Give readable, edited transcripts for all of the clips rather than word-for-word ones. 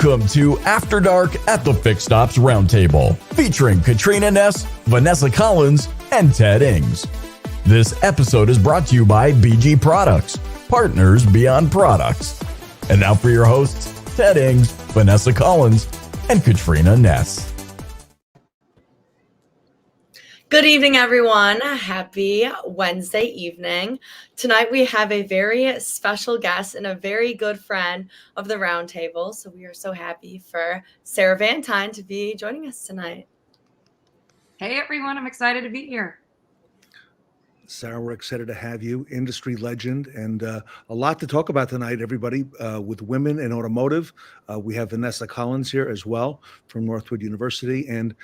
Welcome to After Dark at the Fixed Ops Roundtable, featuring Katrina Ness, Vanessa Collins, and Ted Ings. This episode is brought to you by BG Products, partners beyond products. And now for your hosts, Ted Ings, Vanessa Collins, and Katrina Ness. Good evening, everyone. Happy Wednesday evening. Tonight we have a very special guest and a very good friend of the Roundtable. So we are so happy for Sarah Vantine to be joining us tonight. Hey, everyone. I'm excited to be here. Sarah, we're excited to have you, industry legend, and a lot to talk about tonight, everybody, with women in automotive. We have Vanessa Collins here as well from Northwood University, and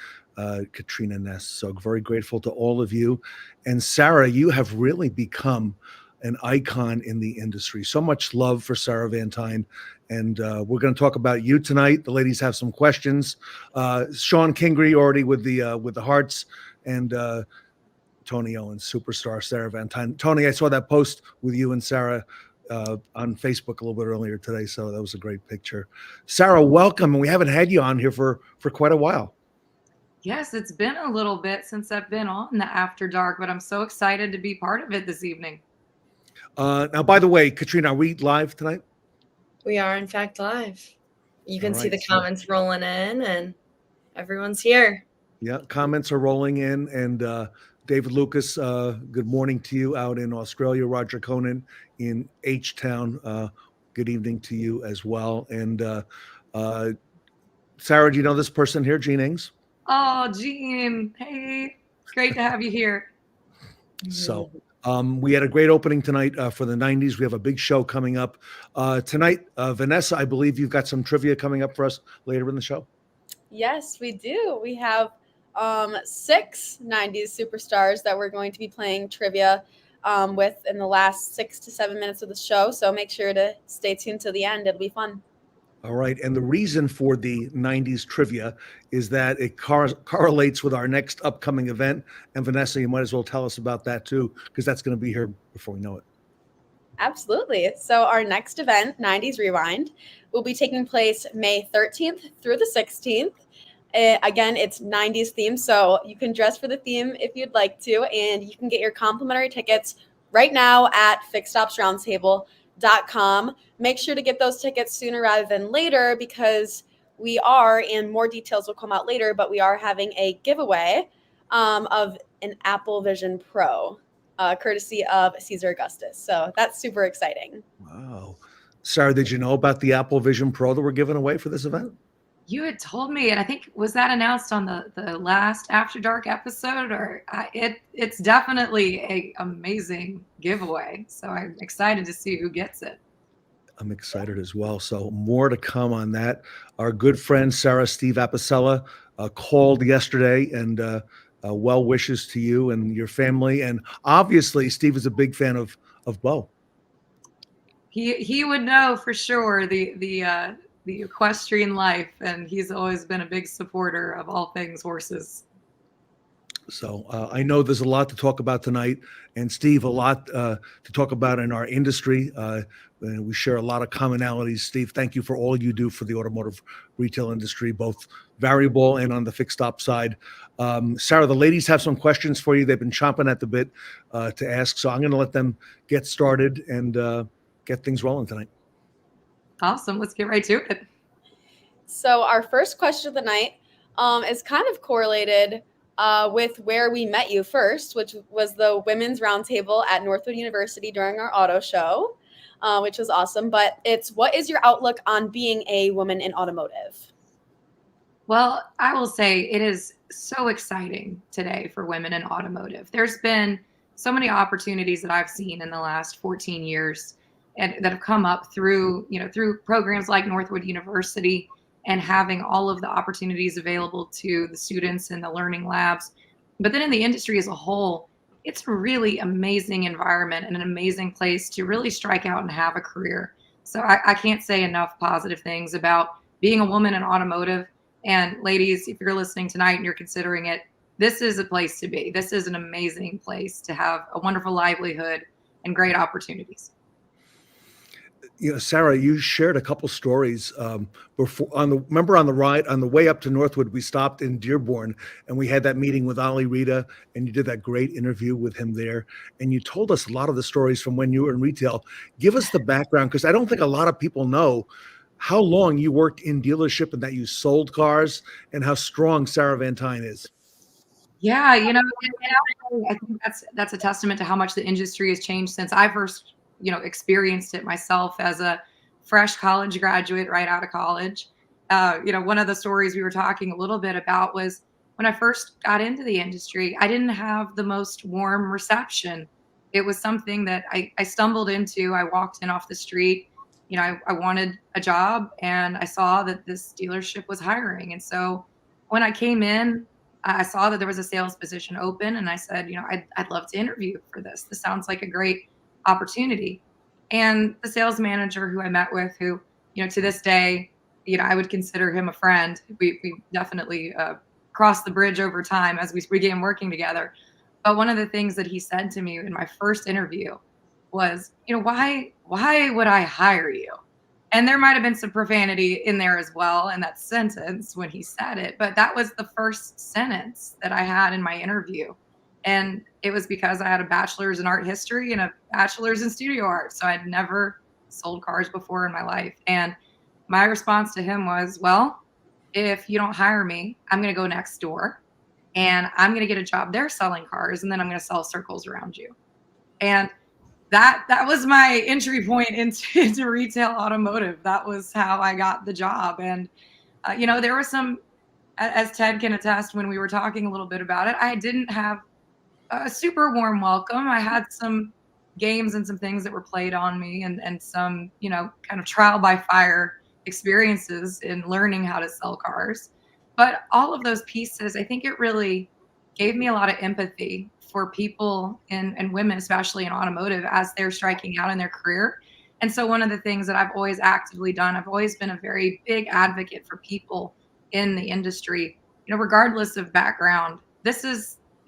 Katrina Ness. So very grateful to all of you. And Sarah, you have really become an icon in the industry. So much love for Sarah Vantine. And we're going to talk about you tonight. The ladies have some questions. Sean Kingery already with the hearts, and Tony Owens, superstar Sarah Vantine. Tony, I saw that post with you and Sarah on Facebook a little bit earlier today. So that was a great picture. Sarah, welcome. And we haven't had you on here for quite a while. Yes, it's been a little bit since I've been on the After Dark, but I'm so excited to be part of it this evening. Now, by the way, Katrina, are we live tonight? We are, in fact, live. You can see the so comments rolling in, and everyone's here. Yeah, comments are rolling in. And David Lucas, good morning to you out in Australia. Roger Conan in H-Town, good evening to you as well. And Sarah, do you know this person here, Jean Ings? Oh, Jean. Hey, it's great to have you here. So we had a great opening tonight for the 90s. We have a big show coming up tonight. Vanessa, I believe you've got some trivia coming up for us later in the show. Yes, we do. We have 6 90s superstars that we're going to be playing trivia with in the last 6 to 7 minutes of the show. So make sure to stay tuned to the end. It'll be fun. All right. And the reason for the 90s trivia is that it correlates with our next upcoming event. And Vanessa, you might as well tell us about that too, because that's going to be here before we know it. Absolutely. So our next event, 90s Rewind, will be taking place May 13th through the 16th. Again, it's 90s theme, so you can dress for the theme if you'd like to, and you can get your complimentary tickets right now at fixedopsroundtable.com. Make sure to get those tickets sooner rather than later, because we are, and more details will come out later, but we are having a giveaway of an Apple Vision Pro, courtesy of Caesar Augustus. So that's super exciting. Wow. Sarah, did you know about the Apple Vision Pro that we're giving away for this event? You had told me, and I think, was that announced on the last After Dark episode? Or it's definitely an amazing giveaway. So I'm excited to see who gets it. I'm excited as well. So more to come on that. Our good friend, Steve Apicella, called yesterday, and well wishes to you and your family. And obviously, Steve is a big fan of Bo. He would know for sure the equestrian life, and he's always been a big supporter of all things horses. So I know there's a lot to talk about tonight, and Steve, a lot to talk about in our industry. And we share a lot of commonalities. Steve, thank you for all you do for the automotive retail industry, both variable and on the fixed op side. Sarah, the ladies have some questions for you. They've been chomping at the bit to ask, so I'm going to let them get started and get things rolling tonight. Awesome. Let's get right to it. So our first question of the night is kind of correlated with where we met you first, which was the Women's Roundtable at Northwood University during our auto show, which was awesome. But it's, what is your outlook on being a woman in automotive? Well, I will say it is so exciting today for women in automotive. There's been so many opportunities that I've seen in the last 14 years and that have come up through programs like Northwood University, and having all of the opportunities available to the students in the learning labs. But then in the industry as a whole, it's a really amazing environment and an amazing place to really strike out and have a career. So I can't say enough positive things about being a woman in automotive. And ladies, if you're listening tonight and you're considering it, this is a place to be. This is an amazing place to have a wonderful livelihood and great opportunities. Sarah, you shared a couple stories before on the way up to Northwood. We stopped in Dearborn and we had that meeting with Ali Rita, and you did that great interview with him there. And you told us a lot of the stories from when you were in retail. Give us the background, because I don't think a lot of people know how long you worked in dealership and that you sold cars, and how strong Sarah Vantine is. Yeah, I think that's a testament to how much the industry has changed since I first, experienced it myself as a fresh college graduate right out of college. One of the stories we were talking a little bit about was when I first got into the industry, I didn't have the most warm reception. It was something that I stumbled into. I walked in off the street. I wanted a job and I saw that this dealership was hiring. And so when I came in, I saw that there was a sales position open and I said, I'd love to interview for this. This sounds like a great opportunity. And the sales manager who I met with, who, to this day, I would consider him a friend. We definitely crossed the bridge over time as we began working together. But one of the things that he said to me in my first interview was, why would I hire you? And there might have been some profanity in there as well in that sentence when he said it, but that was the first sentence that I had in my interview. And it was because I had a bachelor's in art history and a bachelor's in studio art. So I'd never sold cars before in my life. And my response to him was, well, if you don't hire me, I'm going to go next door and I'm going to get a job there selling cars. And then I'm going to sell circles around you. And that was my entry point into retail automotive. That was how I got the job. And, there was some, as Ted can attest, when we were talking a little bit about it, I didn't have a super warm welcome. I had some games and some things that were played on me and some, kind of trial by fire experiences in learning how to sell cars. But all of those pieces, I think it really gave me a lot of empathy for people and women, especially in automotive, as they're striking out in their career. And so one of the things that I've always actively done, I've always been a very big advocate for people in the industry, regardless of background.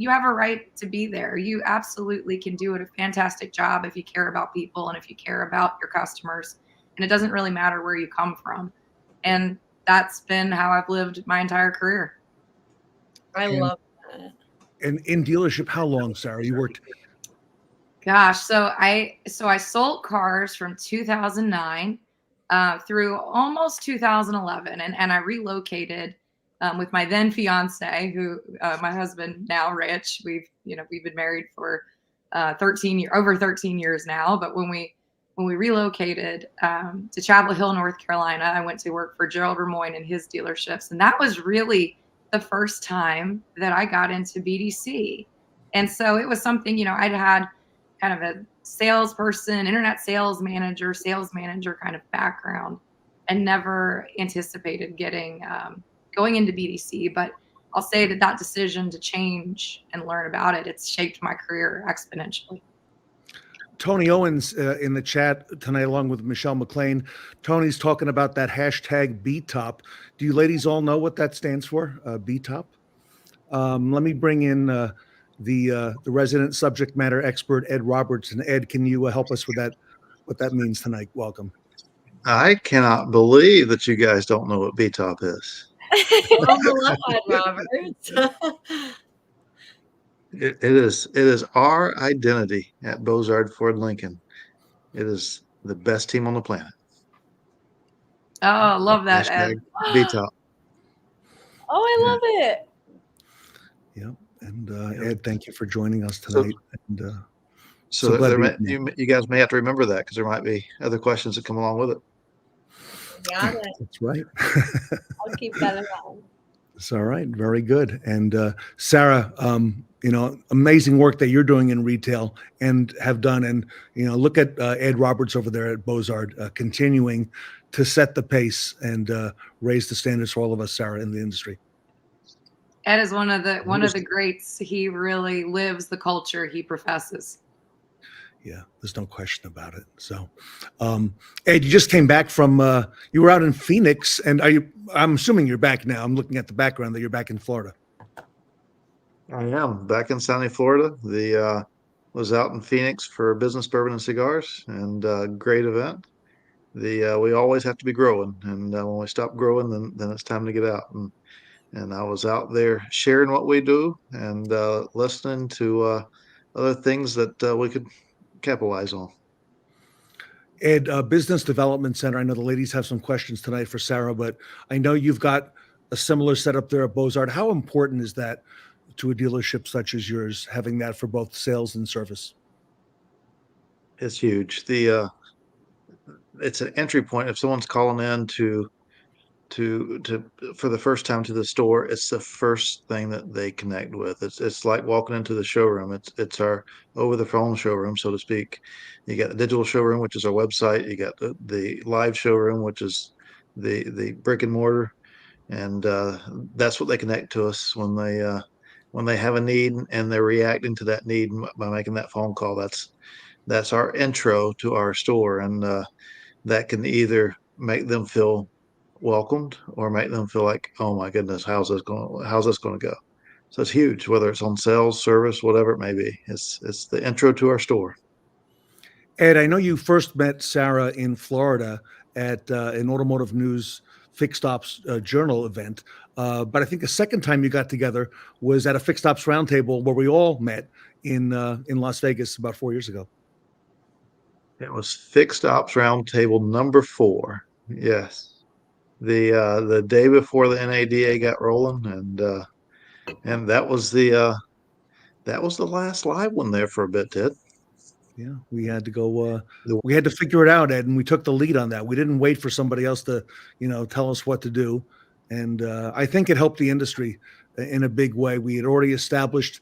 You have a right to be there. You absolutely can do a fantastic job if you care about people and if you care about your customers. And it doesn't really matter where you come from. And that's been how I've lived my entire career. I love that. And in dealership, how long, Sarah? You worked? Gosh, so I sold cars from 2009 through almost 2011, and I relocated with my then fiance, who my husband now, Rich. We've been married for over 13 years now. But when we relocated to Chapel Hill, North Carolina, I went to work for Gerald Remoyne and his dealerships, and that was really the first time that I got into BDC. And so it was something, I'd had kind of a salesperson, internet sales manager kind of background, and never anticipated going into BDC. But I'll say that decision to change and learn about it, it's shaped my career exponentially. Tony Owens in the chat tonight, along with Michelle McLean. Tony's talking about that hashtag BTOP. Do you ladies all know what that stands for? BTOP. Let me bring in the resident subject matter expert, Ed Robertson. Ed, can you help us with that? What that means tonight? Welcome. I cannot believe that you guys don't know what BTOP is. Hello, Ed Roberts. It is our identity at Bozard Ford Lincoln. It is the best team on the planet. Oh, I love that, Hashtag Ed. BTOP. Oh, I love it. Yep. And Ed, thank you for joining us tonight. So you guys may have to remember that, because there might be other questions that come along with it. Got it. That's right. I'll keep that in mind. It's all right. Very good. And Sarah, amazing work that you're doing in retail and have done. And, look at Ed Roberts over there at Bozard, continuing to set the pace and raise the standards for all of us, Sarah, in the industry. Ed is one of the greats. He really lives the culture he professes. Yeah, there's no question about it. So, Ed, you just came back from, you were out in Phoenix, and I'm assuming you're back now. I'm looking at the background that you're back in Florida. I am back in sunny Florida. Was out in Phoenix for Business Bourbon and Cigars, and great event. we always have to be growing, and when we stop growing, then it's time to get out. And I was out there sharing what we do and listening to other things that we could capitalize on. Ed, Business Development Center. I know the ladies have some questions tonight for Sarah, but I know you've got a similar setup there at Bozard. How important is that to a dealership such as yours, having that for both sales and service? It's huge. It's an entry point. If someone's calling in to for the first time to the store, it's the first thing that they connect with. It's like walking into the showroom. It's our over the phone showroom, so to speak. You got the digital showroom, which is our website. You got the live showroom, which is the brick and mortar, and that's what they connect to us when they have a need and they're reacting to that need by making that phone call. That's our intro to our store, and that can either make them feel welcomed or make them feel like, oh my goodness, how's this going to go? So it's huge, whether it's on sales, service, whatever it may be. It's the intro to our store. Ed, I know you first met Sarah in Florida at an Automotive News Fixed Ops Journal event, but I think the second time you got together was at a Fixed Ops Roundtable where we all met in Las Vegas about 4 years ago. It was Fixed Ops Roundtable number 4. Yes, the day before the NADA got rolling, and that was the last live one there for a bit, Ted. Yeah, we had to go. We had to figure it out, Ed, and we took the lead on that. We didn't wait for somebody else to, tell us what to do. And I think it helped the industry in a big way. We had already established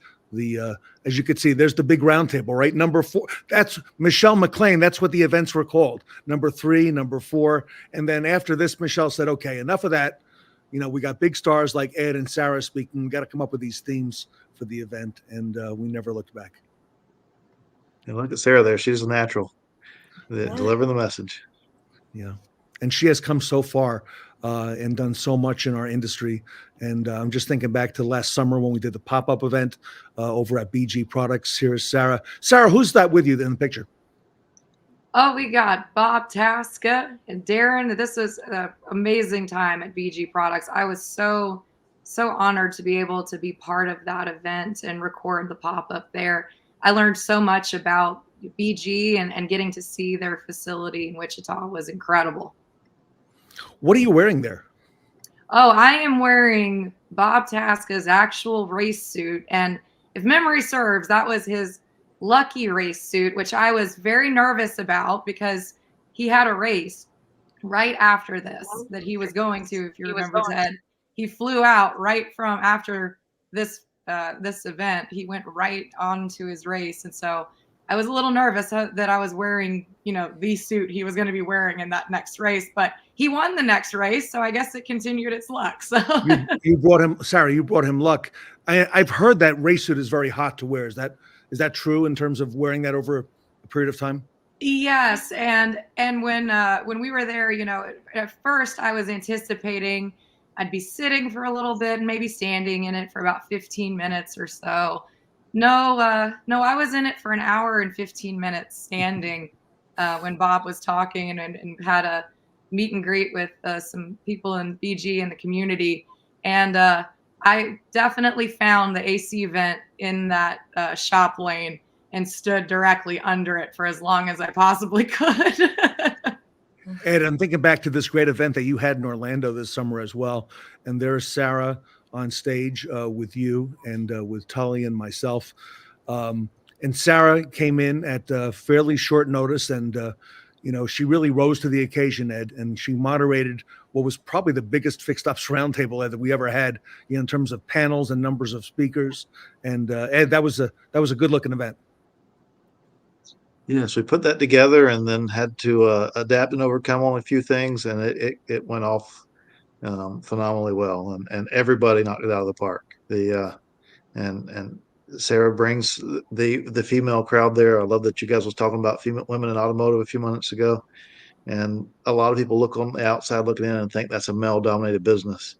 as you could see, there's the big round table, right? Number 4. That's Michelle McLean. That's what the events were called. Number 3, number 4. And then after this, Michelle said, okay, enough of that. We got big stars like Ed and Sarah speaking. We got to come up with these themes for the event. And we never looked back. And look at Sarah there. She's a natural. Delivering the message. Yeah. And she has come so far and done so much in our industry. And I'm just thinking back to last summer when we did the pop-up event over at BG Products. Here's Sarah. Sarah, who's that with you in the picture? Oh, we got Bob Tasca and Darren. This was an amazing time at BG Products. I was so honored to be able to be part of that event and record the pop-up there. I learned so much about BG and getting to see their facility in Wichita was incredible. What are you wearing there? Oh, I am wearing Bob Tasca's actual race suit. And if memory serves, that was his lucky race suit, which I was very nervous about because he had a race right after this that he was going to, if you remember, Ted. He flew out right from after this event. He went right on to his race. And so I was a little nervous that I was wearing, the suit he was going to be wearing in that next race, but he won the next race. So I guess it continued its luck. So you brought him, Sarah, you brought him luck. I've heard that race suit is very hot to wear. Is that true in terms of wearing that over a period of time? Yes. And when we were there, at first I was anticipating I'd be sitting for a little bit and maybe standing in it for about 15 minutes or so. No, I was in it for an hour and 15 minutes standing when Bob was talking and had a meet and greet with some people in BG and the community. And I definitely found the AC vent in that shop lane and stood directly under it for as long as I possibly could. Ed, I'm thinking back to this great event that you had in Orlando this summer as well. And there's Sarah on stage with you and with Tully and myself. And Sarah came in at fairly short notice and, she really rose to the occasion, Ed, and she moderated what was probably the biggest Fixed Ops Roundtable, Ed, that we ever had, in terms of panels and numbers of speakers. And Ed, that was a good looking event. Yes, we put that together and then had to adapt and overcome on a few things, and it went off phenomenally well, and everybody knocked it out of the park. And Sarah brings the female crowd there. I love that you guys was talking about women in automotive a few minutes ago, and a lot of people look on the outside looking in and think that's a male-dominated business.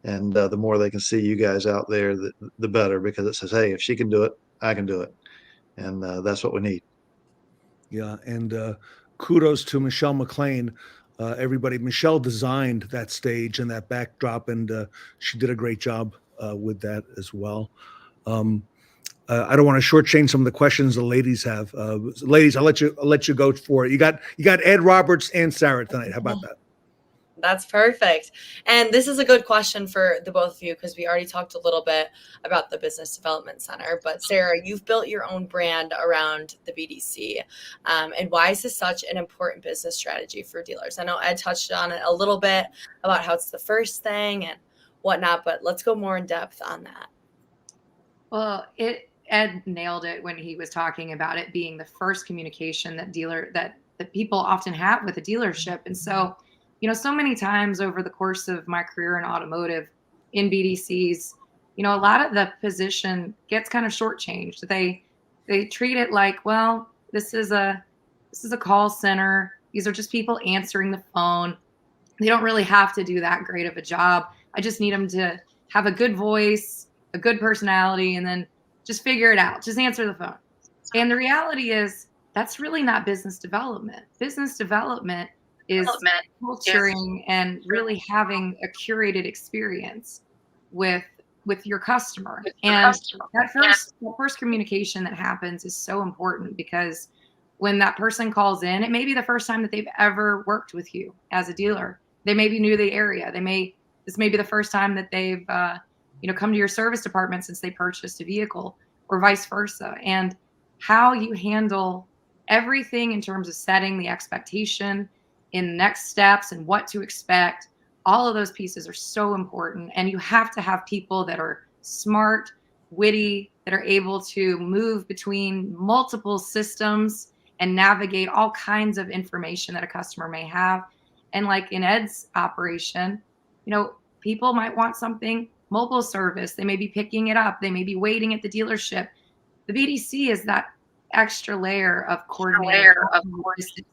And the more they can see you guys out there, the better, because it says, hey, if she can do it, I can do it, and that's what we need. Yeah, and kudos to Michelle McLean. Everybody, Michelle designed that stage and that backdrop, and she did a great job with that as well. I don't want to shortchange some of the questions the ladies have. Ladies, I'll let you go for it. You got Ed Roberts and Sarah tonight. How about that? That's perfect. And this is a good question for the both of you, because we already talked a little bit about the Business Development Center. But Sarah, you've built your own brand around the BDC. And why is this such an important business strategy for dealers? I know Ed touched on it a little bit about how it's the first thing and whatnot, but let's go more in depth on that. Well, Ed nailed it when he was talking about it being the first communication that people often have with a dealership. And so, so many times over the course of my career in automotive in BDCs, a lot of the position gets kind of shortchanged. They treat it like, well, this is a call center. These are just people answering the phone. They don't really have to do that great of a job. I just need them to have a good voice, a good personality, and then just figure it out. Just answer the phone. And the reality is that's really not business development. Business development is culturing and really having a curated experience with your customer. And that first communication that happens is so important, because when that person calls in, it may be the first time that they've ever worked with you as a dealer. They may be new to the area. This may be the first time that they've come to your service department since they purchased a vehicle, or vice versa. And how you handle everything in terms of setting the expectation in next steps and what to expect, all of those pieces are so important. And you have to have people that are smart, witty, that are able to move between multiple systems and navigate all kinds of information that a customer may have. And like in Ed's operation, people might want something mobile service. They may be picking it up. They may be waiting at the dealership. The BDC is that extra layer of coordination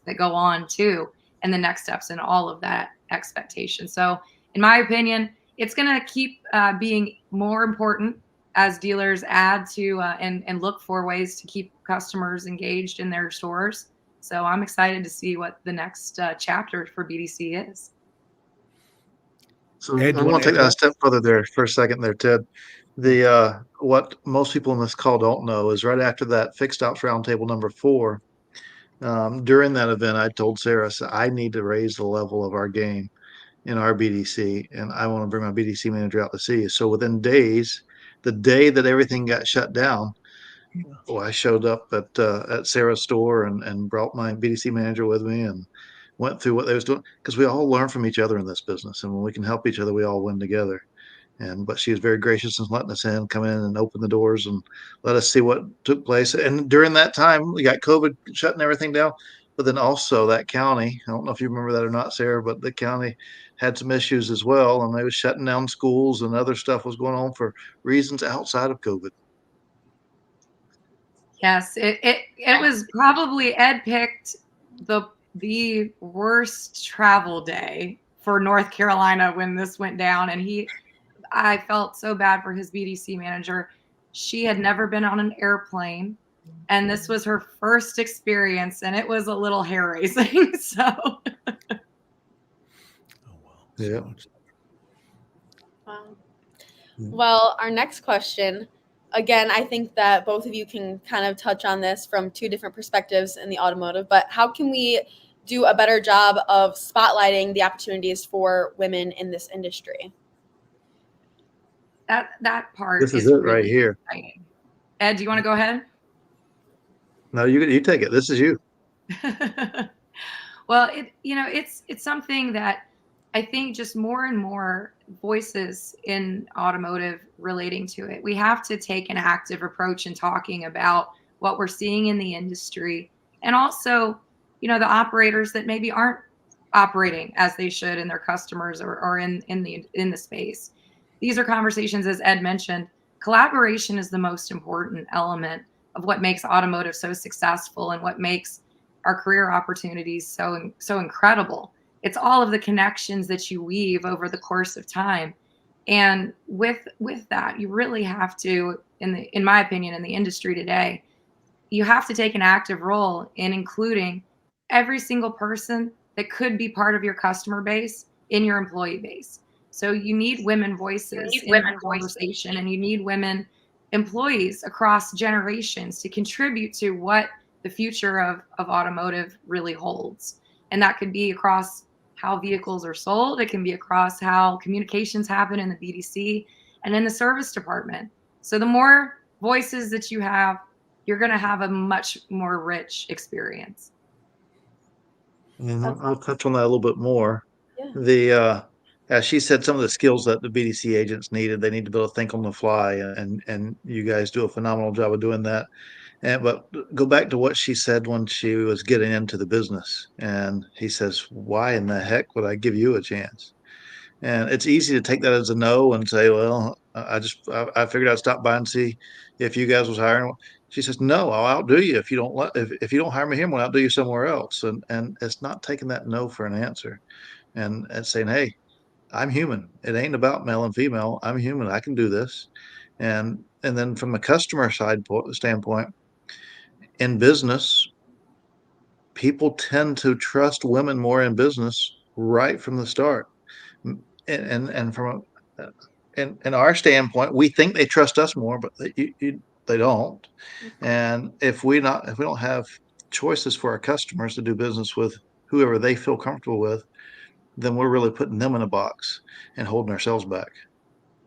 that go on too, and the next steps and all of that expectation. So in my opinion, it's going to keep being more important as dealers add to and look for ways to keep customers engaged in their stores. So I'm excited to see what the next chapter for BDC is. So I want to take that a step further there for a second there, Ted. The what most people in this call don't know is right after that Fixed Ops Roundtable number 4, during that event, I told Sarah, I need to raise the level of our game in our BDC, and I want to bring my BDC manager out to see you. So within days, the day that everything got shut down, I showed up at Sarah's store and brought my BDC manager with me and went through what they was doing, because we all learn from each other in this business, and when we can help each other, we all win together. But she was very gracious in letting us come in and open the doors and let us see what took place. And during that time, we got COVID shutting everything down. But then also that county, I don't know if you remember that or not, Sarah, but the county had some issues as well, and they was shutting down schools and other stuff was going on for reasons outside of COVID. Yes, it was probably Ed picked the worst travel day for North Carolina when this went down, and I felt so bad for his BDC manager. She had never been on an airplane, and this was her first experience, and it was a little hair-raising. So, oh wow, yeah. Wow. Well, our next question. Again, I think that both of you can kind of touch on this from two different perspectives in the automotive, but how can we do a better job of spotlighting the opportunities for women in this industry? That part This is it really right here. exciting. Ed, do you want to go ahead? No, you take it. This is you. Well, it's something that I think just more and more voices in automotive relating to it. We have to take an active approach in talking about what we're seeing in the industry, and also, the operators that maybe aren't operating as they should in their customers or in the space. These are conversations, as Ed mentioned. Collaboration is the most important element of what makes automotive so successful and what makes our career opportunities so incredible. It's all of the connections that you weave over the course of time. And with that, you really have to, in my opinion, in the industry today, you have to take an active role in including every single person that could be part of your customer base in your employee base. So you need women voices in that conversation, and you need women employees across generations to contribute to what the future of automotive really holds. And that could be across how vehicles are sold. It can be across how communications happen in the BDC and in the service department. So the more voices that you have, you're going to have a much more rich experience. And I'll touch on that a little bit more. Yeah. As she said, some of the skills that the BDC agents needed, they need to be able to think on the fly, and you guys do a phenomenal job of doing that. But go back to what she said when she was getting into the business, and he says, "Why in the heck would I give you a chance?" And it's easy to take that as a no and say, "Well, I figured I'd stop by and see if you guys was hiring." She says, "No, I'll outdo you if you don't if you don't hire me here, we'll outdo you somewhere else." And it's not taking that no for an answer, and saying, "Hey, I'm human. It ain't about male and female. I'm human. I can do this." And then from a customer standpoint, in business, people tend to trust women more in business right from the start. And from in our standpoint, we think they trust us more, but they don't. And if we don't have choices for our customers to do business with whoever they feel comfortable with, then we're really putting them in a box and holding ourselves back.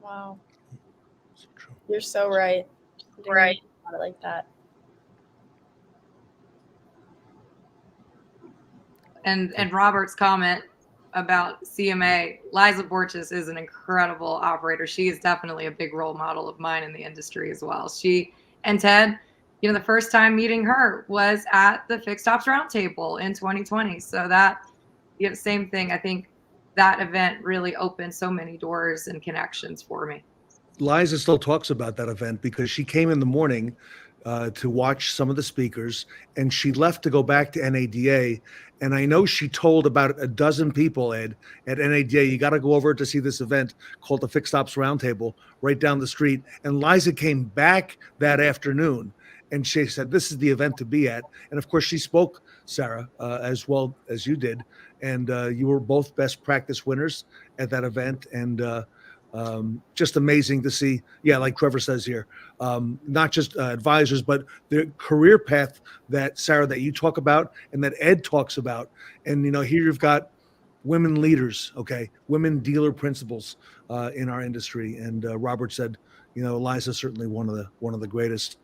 Wow. You're so right. Right. I like that. And Robert's comment about CMA, Liza Borges is an incredible operator. She is definitely a big role model of mine in the industry as well. She and Ted, the first time meeting her was at the Fixed Ops Roundtable in 2020. So that, same thing. I think that event really opened so many doors and connections for me. Liza still talks about that event because she came in the morning to watch some of the speakers, and she left to go back to NADA. And I know she told about a dozen people, Ed, at NADA, you got to go over to see this event called the Fixed Ops Roundtable right down the street. And Liza came back that afternoon, and she said, this is the event to be at. And of course, she spoke, Sarah, as well as you did. And you were both best practice winners at that event. And just amazing to see. Yeah, like Trevor says here, not just advisors, but the career path that, Sarah, that you talk about and that Ed talks about. And, here you've got women leaders, okay, women dealer principals in our industry. And Robert said, Liza's certainly one of the greatest.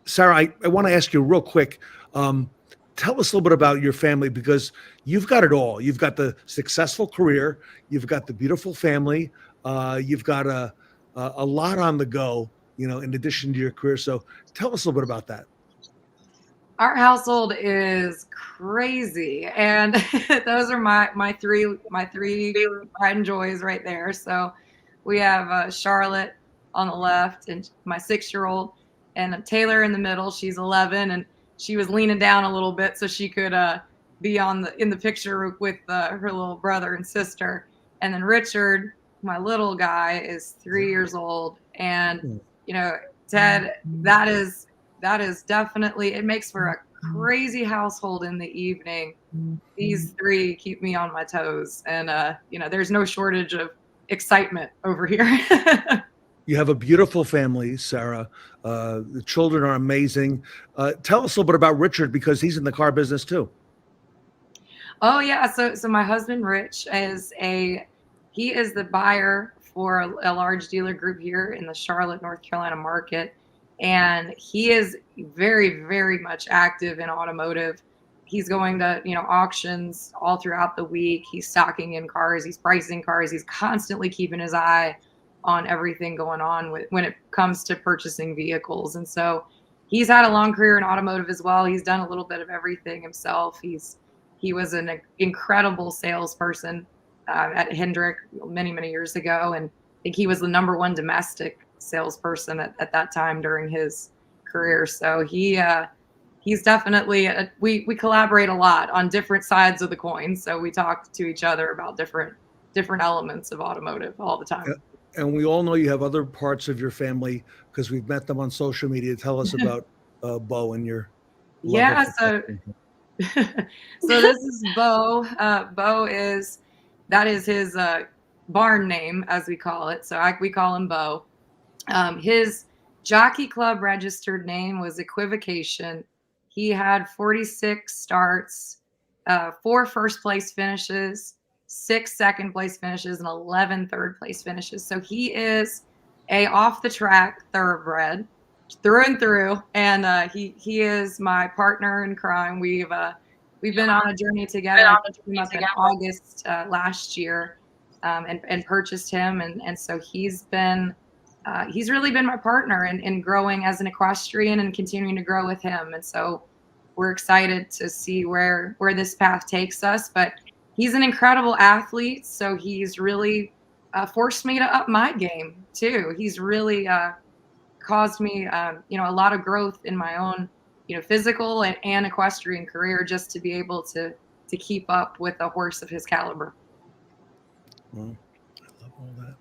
Sarah, I want to ask you real quick, tell us a little bit about your family, because you've got it all. You've got the successful career, you've got the beautiful family, you've got a lot on the go, in addition to your career. So tell us a little bit about that. Our household is crazy, and those are my three pride and joys right there. So we have Charlotte on the left, and my 6-year-old, and Taylor in the middle. She's 11, and she was leaning down a little bit so she could be in the picture with her little brother and sister. And then Richard, my little guy, is 3 years old. And Ted, that is definitely, it makes for a crazy household in the evening. These three keep me on my toes, and there's no shortage of excitement over here. You have a beautiful family, Sarah. The children are amazing. Tell us a little bit about Richard, because he's in the car business too. Oh yeah. So my husband, Rich, he is the buyer for a large dealer group here in the Charlotte, North Carolina market. And he is very, very much active in automotive. He's going to, auctions all throughout the week. He's stocking in cars. He's pricing cars. He's constantly keeping his eye on everything going on when it comes to purchasing vehicles. And so he's had a long career in automotive as well. He's done a little bit of everything himself. He was an incredible salesperson at Hendrick many, many years ago. And I think he was the #1 domestic salesperson at that time during his career. So he's definitely, we collaborate a lot on different sides of the coin. So we talk to each other about different elements of automotive all the time. And we all know you have other parts of your family because we've met them on social media. Tell us about Bo and your yeah. So this is Bo. Bo that is his barn name, as we call it. So we call him Bo. His jockey club registered name was Equivocation. He had 46 starts, 4 first place finishes, 6 second place finishes, and 11 third place finishes. So he is a off the track thoroughbred through and through, and he is my partner in crime. We've been on a journey together. I picked him up in August last year, and purchased him, and so he's really been my partner in growing as an equestrian and continuing to grow with him. And so we're excited to see where this path takes us. But he's an incredible athlete, so he's really forced me to up my game too. He's really caused me, a lot of growth in my own, physical and equestrian career, just to be able to keep up with a horse of his caliber. Well, I love all that.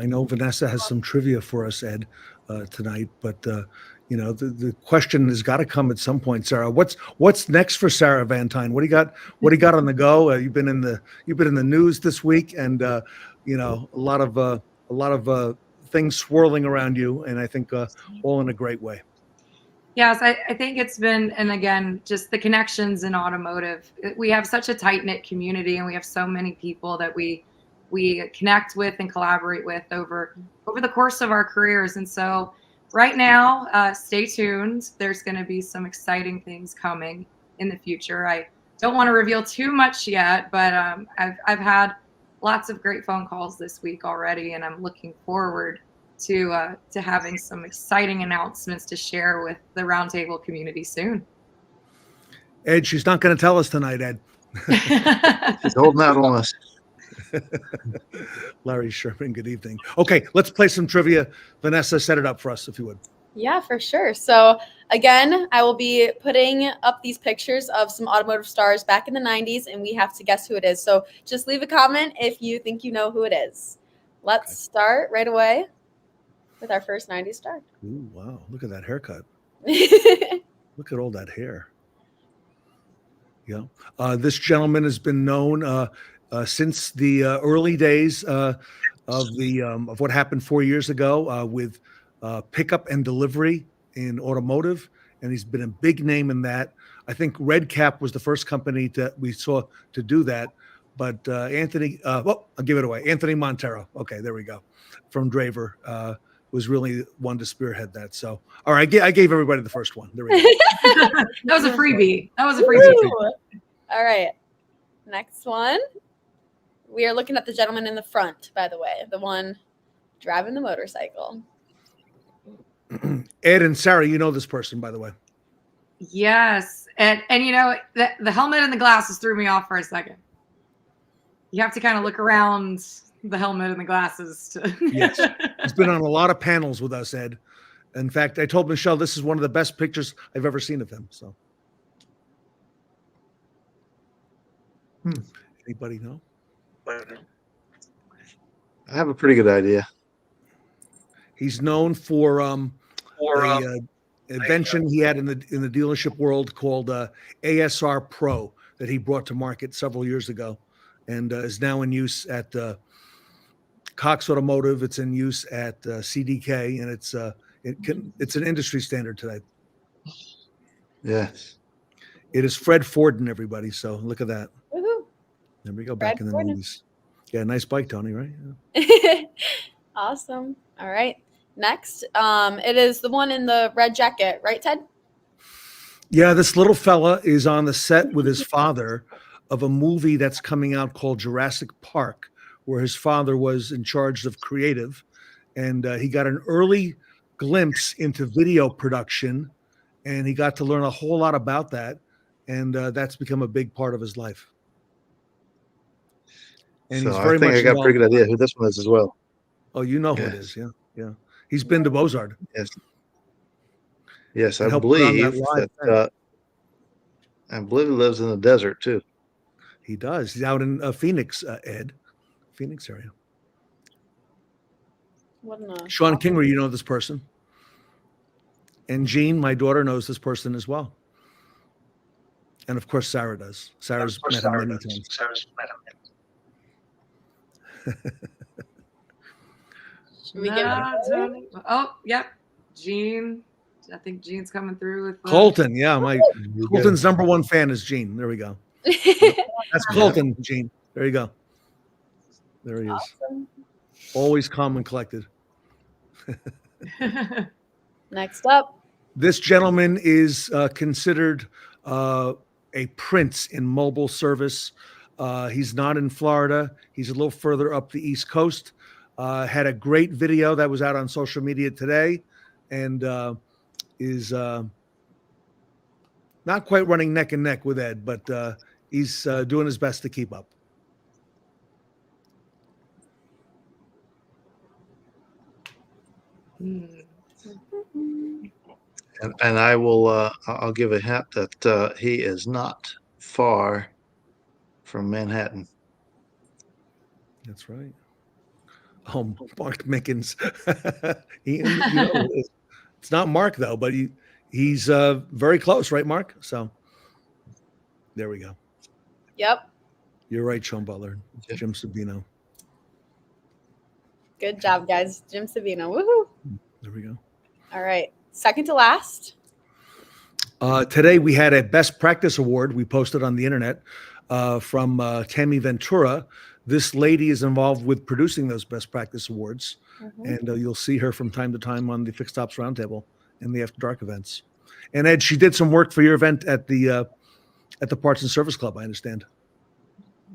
I know Vanessa has some trivia for us, Ed, tonight, but the question has got to come at some point. Sarah, what's next for Sarah Vantine? What do you got? What do you got on the go? You've been in the news this week, and a lot of things swirling around you, and I think all in a great way. Yes, I think it's been, and again, just the connections in automotive. We have such a tight-knit community, and we have so many people that we connect with and collaborate with over the course of our careers. And so right now, stay tuned. There's going to be some exciting things coming in the future. I don't want to reveal too much yet, but I've had lots of great phone calls this week already, and I'm looking forward to having some exciting announcements to share with the Roundtable community soon. Ed, she's not going to tell us tonight, Ed. She's holding out on us. Larry Sherman, good evening. Okay, let's play some trivia. Vanessa, set it up for us, if you would. Yeah, for sure. So again, I will be putting up these pictures of some automotive stars back in the 90s, and we have to guess who it is. So just leave a comment if you think you know who it is. Let's start right away with our first 90s star. Ooh, wow. Look at that haircut. Look at all that hair. Yeah. This gentleman has been known since the early days of what happened 4 years ago with pickup and delivery in automotive, and he's been a big name in that. I think Red Cap was the first company that we saw to do that, but Anthony, I'll give it away. Anthony Montero. Okay, there we go. From Draver was really one to spearhead that. So, all right, I gave everybody the first one. There we go. That was a freebie. All right, next one. We are looking at the gentleman in the front, by the way, the one driving the motorcycle. Ed and Sarah, you know this person, by the way. Yes. And the helmet and the glasses threw me off for a second. You have to kind of look around the helmet and the glasses. Yes. He's been on a lot of panels with us, Ed. In fact, I told Michelle this is one of the best pictures I've ever seen of him. So, anybody know? I have a pretty good idea. He's known for an invention he had in the dealership world called ASR Pro that he brought to market several years ago, and is now in use at Cox Automotive. It's in use at CDK, and it's an industry standard today. Yes. It is Fred Forden, everybody. So look at that. Woohoo. There we go. Back in the movies. Yeah, nice bike, Tony, right? Yeah. Awesome. All right. Next, it is the one in the red jacket, right, Ted? Yeah, this little fella is on the set with his father of a movie that's coming out called Jurassic Park, where his father was in charge of creative, and he got an early glimpse into video production, and he got to learn a whole lot about that, and that's become a big part of his life. And So he's very I think much I got a pretty good idea who this one is as well. Oh, you know who it is, yeah, yeah. He's been to Bozard. Yes. Yes, And I helped put on believe that live that. I believe he lives in the desert too. He does. He's out in Phoenix, Ed, Phoenix area. Sean Kingery, you know this person. And Jean, my daughter, knows this person as well. And of course, Sarah does. Sarah's met him many times. Should we give Oh, yep. Gene. I think Gene's coming through with Colton. Yeah, Colton's number one fan is Gene. There we go. That's Colton, Gene. There you go. There he is. Awesome. Always calm and collected. Next up. This gentleman is considered a prince in mobile service. He's not in Florida. He's a little further up the East Coast. Had a great video that was out on social media today, and is not quite running neck and neck with Ed, but he's doing his best to keep up. And I will. I'll give a hint that he is not far from Manhattan. That's right. Oh, Mark Mickens. It's not Mark though, but he's very close, right, Mark? So there we go. Yep. You're right, Sean Butler, Jim Sabino. Good job, guys. Jim Savino. Woohoo. There we go. All right. Second to last. Today we had a best practice award we posted on the internet from Tammy Ventura. This lady is involved with producing those best practice awards, and you'll see her from time to time on the Fixed Ops Roundtable and the After Dark events. And Ed, she did some work for your event at the Parts and Service Club, I understand.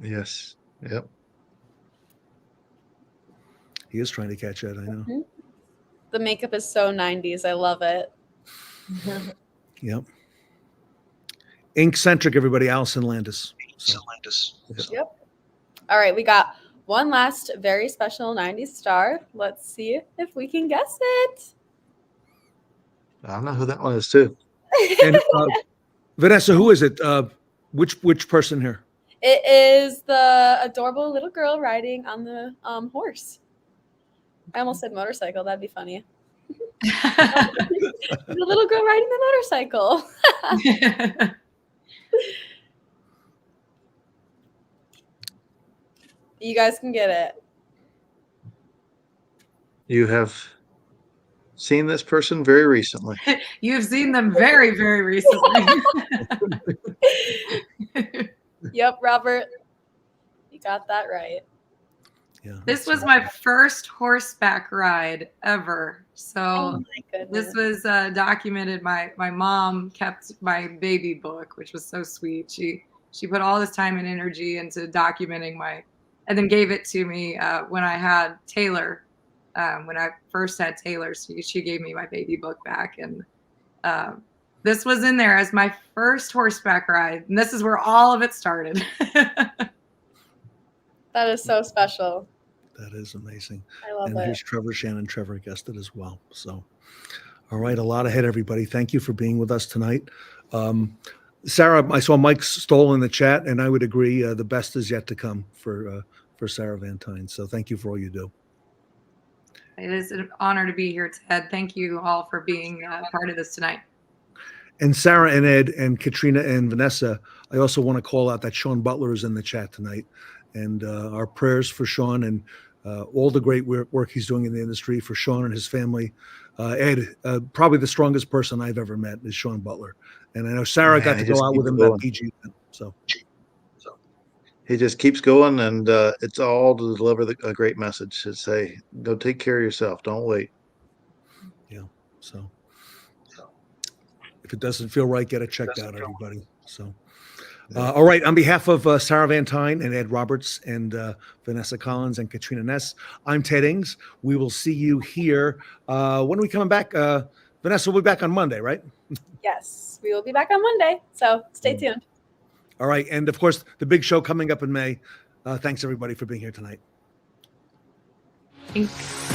Yes. Yep. He is trying to catch Ed, I know. The makeup is so 90s. I love it. Yep. Ink-centric, everybody. Allison Landis. So. Yep. All right. We got one last very special 90s star. Let's see if we can guess it. I don't know who that one is too. And Vanessa, who is it? Which person here? It is the adorable little girl riding on the horse. I almost said motorcycle. That'd be funny. The little girl riding the motorcycle. You guys can get it. You have seen this person very recently. You've seen them very, very recently. Yep, Robert. You got that right. Yeah. This was my first horseback ride ever. Oh So my goodness. this was documented. My mom kept my baby book, which was so sweet. She put all this time and energy into documenting and then gave it to me when I had Taylor. When I first had Taylor, she gave me my baby book back, and this was in there as my first horseback ride, and this is where all of it started. That is so special. That is amazing. I love And it. here's Trevor Shannon. Trevor guessed it as well. So, all right, a lot ahead, everybody. Thank you for being with us tonight. Sarah, I saw Mike Stoll in the chat, and I would agree. The best is yet to come for Sarah Vantine. So thank you for all you do. It is an honor to be here, Ted. Thank you all for being part of this tonight. And Sarah and Ed and Katrina and Vanessa, I also want to call out that Sean Butler is in the chat tonight. And our prayers for Sean and all the great work he's doing in the industry, for Sean and his family. Ed, probably the strongest person I've ever met is Sean Butler. And I know Sarah got to go out with him at PG. So He just keeps going, and it's all to deliver a great message. To say, go take care of yourself. Don't wait. Yeah. So if it doesn't feel right, get it checked out, everybody. So. All right. On behalf of Sarah Vantine and Ed Roberts and Vanessa Collins and Katrina Ness, I'm Ted Ings. We will see you here. When are we coming back? Vanessa, we'll be back on Monday, right? Yes, we will be back on Monday. So stay tuned. All right. And of course, the big show coming up in May. Thanks, everybody, for being here tonight. Thanks.